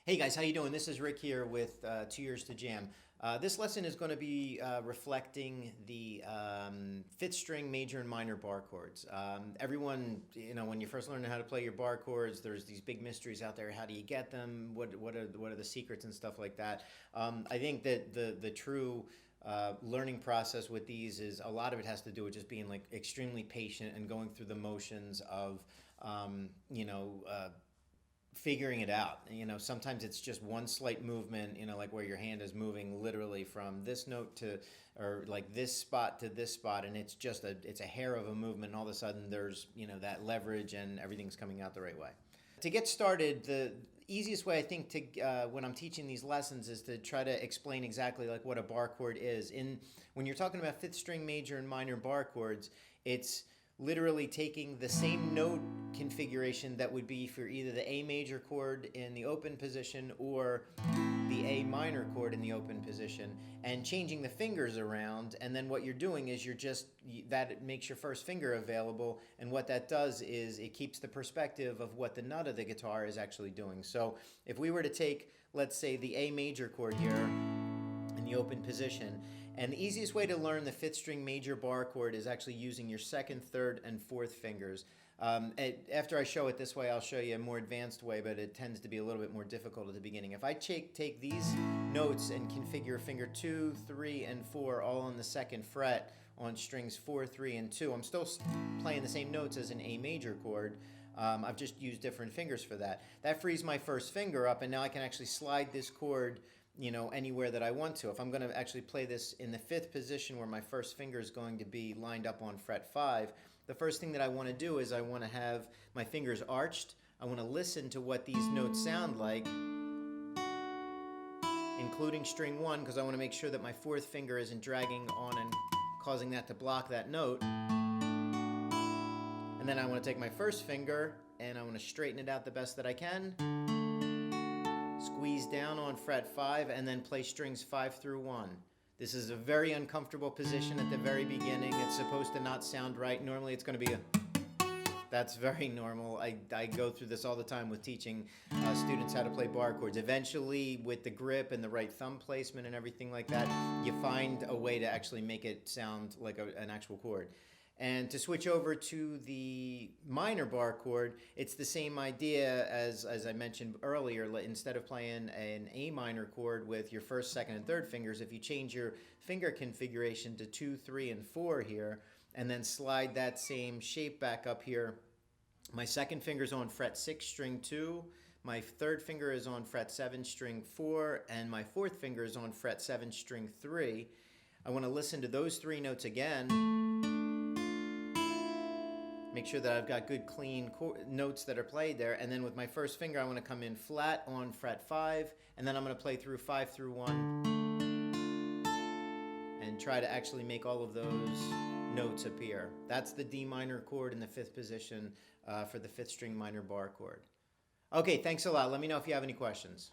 Hey guys, how you doing? This is Rick here with 2 Years to Jam. This lesson is going to be reflecting the fifth string major and minor bar chords. Everyone, when you first learn how to play your bar chords, there's these big mysteries out there. How do you get them? What are the secrets and stuff like that? I think that the true learning process with these is a lot of it has to do with just being like extremely patient and going through the motions of figuring it out. Sometimes it's just one slight movement, like where your hand is moving literally from this note to, or like this spot to this spot, and it's just it's a hair of a movement, and all of a sudden there's, that leverage and everything's coming out the right way. To get started, the easiest way I think to when I'm teaching these lessons is to try to explain exactly like what a bar chord is. When you're talking about fifth string major and minor bar chords, it's literally taking the same note configuration that would be for either the A major chord in the open position or the A minor chord in the open position and changing the fingers around. And then what you're doing is that makes your first finger available, and what that does is it keeps the perspective of what the nut of the guitar is actually doing. So if we were to take, let's say, the A major chord here in the open position, and the easiest way to learn the fifth string major bar chord is actually using your second, third, and fourth fingers. After I show it this way, I'll show you a more advanced way, but it tends to be a little bit more difficult at the beginning. If I take these notes and configure finger 2, 3, and 4 all on the second fret on strings 4, 3, and 2, I'm still playing the same notes as an A major chord. I've just used different fingers for that. That frees my first finger up, and now I can actually slide this chord anywhere that I want to. If I'm going to actually play this in the fifth position where my first finger is going to be lined up on fret 5, the first thing that I want to do is I want to have my fingers arched. I want to listen to what these notes sound like, including string 1, because I want to make sure that my fourth finger isn't dragging on and causing that to block that note. And then I want to take my first finger and I want to straighten it out the best that I can. Squeeze down on fret 5 and then play strings 5 through 1. This is a very uncomfortable position at the very beginning. It's supposed to not sound right. Normally it's going to be that's very normal. I go through this all the time with teaching students how to play bar chords. Eventually, with the grip and the right thumb placement and everything like that, you find a way to actually make it sound like an actual chord. And to switch over to the minor bar chord, it's the same idea as I mentioned earlier. Instead of playing an A minor chord with your first, second, and third fingers, if you change your finger configuration to 2, 3, and 4 here, and then slide that same shape back up here, my second finger is on fret 6, string 2, my third finger is on fret 7, string 4, and my fourth finger is on fret 7, string 3. I want to listen to those three notes again. Make sure that I've got good clean notes that are played there, and then with my first finger I want to come in flat on fret 5, and then I'm going to play through 5 through 1 and try to actually make all of those notes appear. That's the D minor chord in the fifth position for the fifth string minor bar chord. Okay, thanks a lot. Let me know if you have any questions.